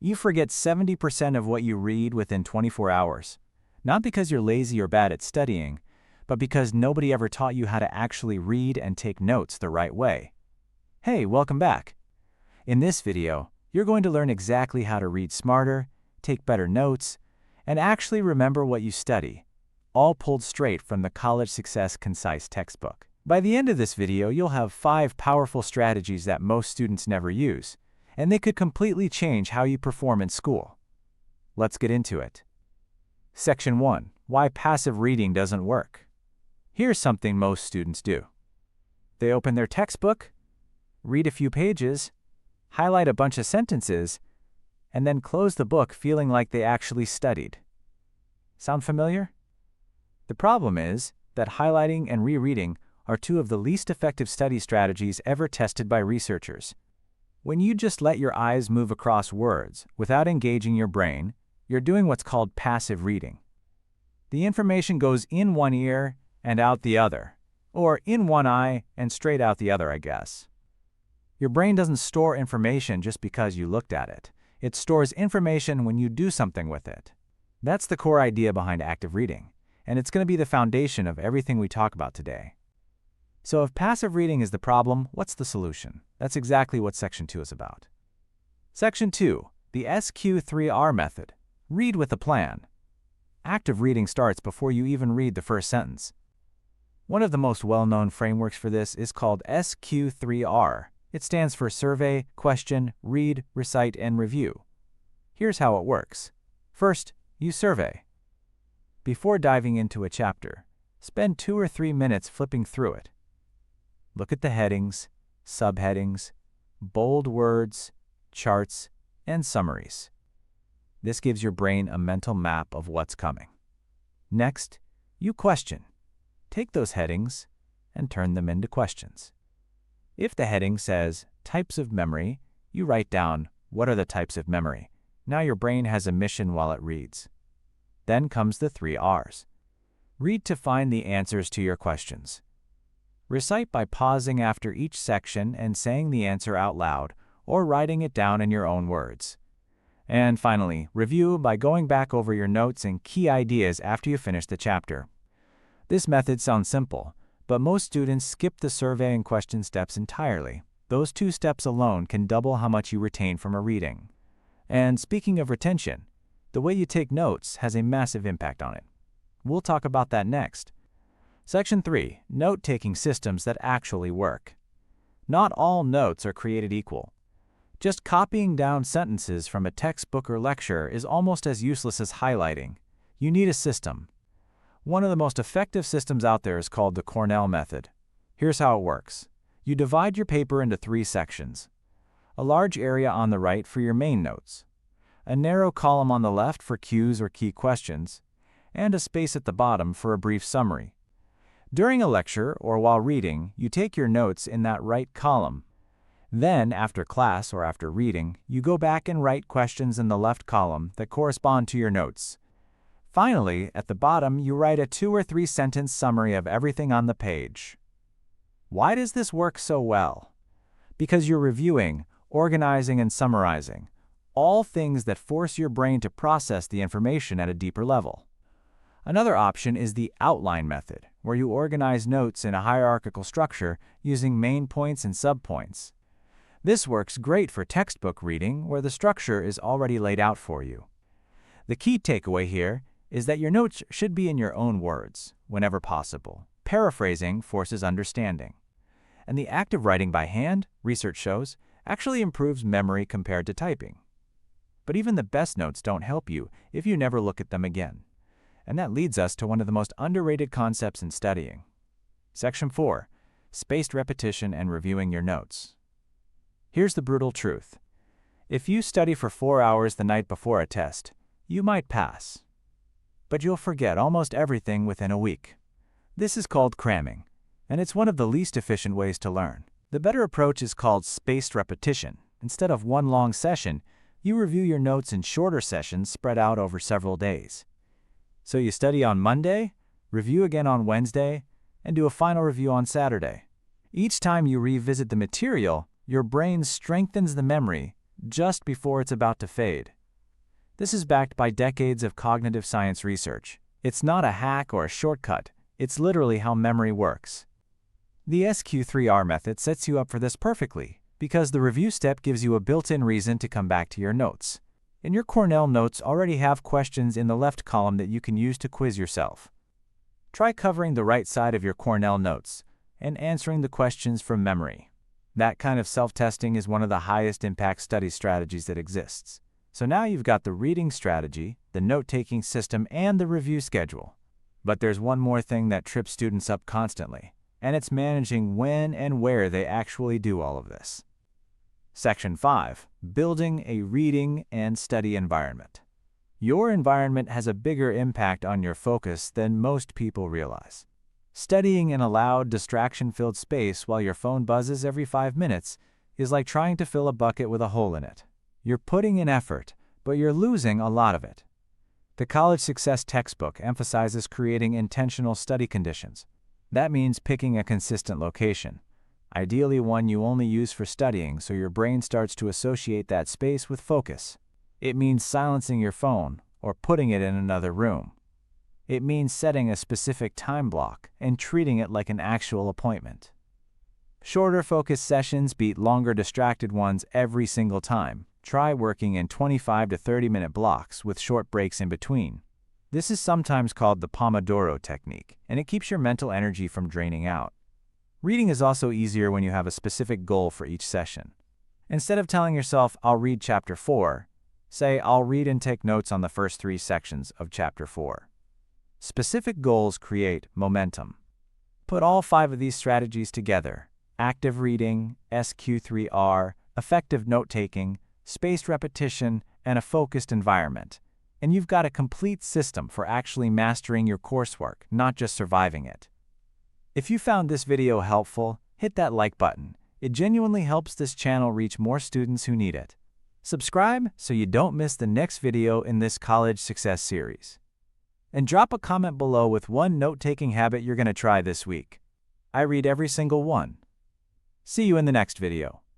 You forget 70% of what you read within 24 hours. Not because you're lazy or bad at studying, but because nobody ever taught you how to actually read and take notes the right way. Hey, welcome back. In this video, you're going to learn exactly how to read smarter, take better notes, and actually remember what you study, all pulled straight from the College Success Concise textbook. By the end of this video, you'll have 5 powerful strategies that most students never use, and they could completely change how you perform in school. Let's get into it. Section 1. Why passive reading doesn't work. Here's something most students do. They open their textbook, read a few pages, highlight a bunch of sentences, and then close the book feeling like they actually studied. Sound familiar? The problem is that highlighting and rereading are 2 of the least effective study strategies ever tested by researchers. When you just let your eyes move across words without engaging your brain, you're doing what's called passive reading. The information goes in one ear and out the other, or in one eye and straight out the other, I guess. Your brain doesn't store information just because you looked at it. It stores information when you do something with it. That's the core idea behind active reading, and it's going to be the foundation of everything we talk about today. So if passive reading is the problem, what's the solution? That's exactly what Section 2 is about. Section 2, the SQ3R method. Read with a plan. Active reading starts before you even read the first sentence. One of the most well-known frameworks for this is called SQ3R. It stands for Survey, Question, Read, Recite, and Review. Here's how it works. First, you survey. Before diving into a chapter, spend 2 or 3 minutes flipping through it. Look at the headings, subheadings, bold words, charts, and summaries. This gives your brain a mental map of what's coming. Next, you question. Take those headings and turn them into questions. If the heading says types of memory, you write down what are the types of memory. Now your brain has a mission while it reads. Then comes the 3 R's. Read to find the answers to your questions. Recite by pausing after each section and saying the answer out loud or writing it down in your own words. And finally, review by going back over your notes and key ideas after you finish the chapter. This method sounds simple, but most students skip the survey and question steps entirely. Those 2 steps alone can double how much you retain from a reading. And speaking of retention, the way you take notes has a massive impact on it. We'll talk about that next. Section 3. Note-taking systems that actually work. Not all notes are created equal. Just copying down sentences from a textbook or lecture is almost as useless as highlighting. You need a system. One of the most effective systems out there is called the Cornell method. Here's how it works. You divide your paper into 3 sections. A large area on the right for your main notes, a narrow column on the left for cues or key questions, and a space at the bottom for a brief summary. During a lecture or while reading, you take your notes in that right column. Then, after class or after reading, you go back and write questions in the left column that correspond to your notes. Finally, at the bottom, you write a 2 or 3 sentence summary of everything on the page. Why does this work so well? Because you're reviewing, organizing, and summarizing, all things that force your brain to process the information at a deeper level. Another option is the outline method, where you organize notes in a hierarchical structure using main points and subpoints. This works great for textbook reading, where the structure is already laid out for you. The key takeaway here is that your notes should be in your own words, whenever possible. Paraphrasing forces understanding. And the act of writing by hand, research shows, actually improves memory compared to typing. But even the best notes don't help you if you never look at them again. And that leads us to one of the most underrated concepts in studying. Section 4. Spaced repetition and reviewing your notes. Here's the brutal truth. If you study for 4 hours the night before a test, you might pass. But you'll forget almost everything within a week. This is called cramming, and it's one of the least efficient ways to learn. The better approach is called spaced repetition. Instead of one long session, you review your notes in shorter sessions spread out over several days. So you study on Monday, review again on Wednesday, and do a final review on Saturday. Each time you revisit the material, your brain strengthens the memory, just before it's about to fade. This is backed by decades of cognitive science research. It's not a hack or a shortcut, it's literally how memory works. The SQ3R method sets you up for this perfectly, because the review step gives you a built-in reason to come back to your notes. And your Cornell notes already have questions in the left column that you can use to quiz yourself. Try covering the right side of your Cornell notes and answering the questions from memory. That kind of self-testing is one of the highest impact study strategies that exists. So now you've got the reading strategy, the note-taking system, and the review schedule. But there's one more thing that trips students up constantly, and it's managing when and where they actually do all of this. Section 5. Building a reading and study environment. Your environment has a bigger impact on your focus than most people realize. Studying in a loud, distraction-filled space while your phone buzzes every 5 minutes is like trying to fill a bucket with a hole in it. You're putting in effort, but you're losing a lot of it. The College Success textbook emphasizes creating intentional study conditions. That means picking a consistent location, ideally one you only use for studying so your brain starts to associate that space with focus. It means silencing your phone or putting it in another room. It means setting a specific time block and treating it like an actual appointment. Shorter focused sessions beat longer distracted ones every single time. Try working in 25 to 30-minute blocks with short breaks in between. This is sometimes called the Pomodoro technique, and it keeps your mental energy from draining out. Reading is also easier when you have a specific goal for each session. Instead of telling yourself, "I'll read chapter 4, say, "I'll read and take notes on the first 3 sections of chapter 4. Specific goals create momentum. Put all 5 of these strategies together: active reading, SQ3R, effective note-taking, spaced repetition, and a focused environment, and you've got a complete system for actually mastering your coursework, not just surviving it. If you found this video helpful, hit that like button. It genuinely helps this channel reach more students who need it. Subscribe so you don't miss the next video in this College Success series. And drop a comment below with one note-taking habit you're going to try this week. I read every single one. See you in the next video.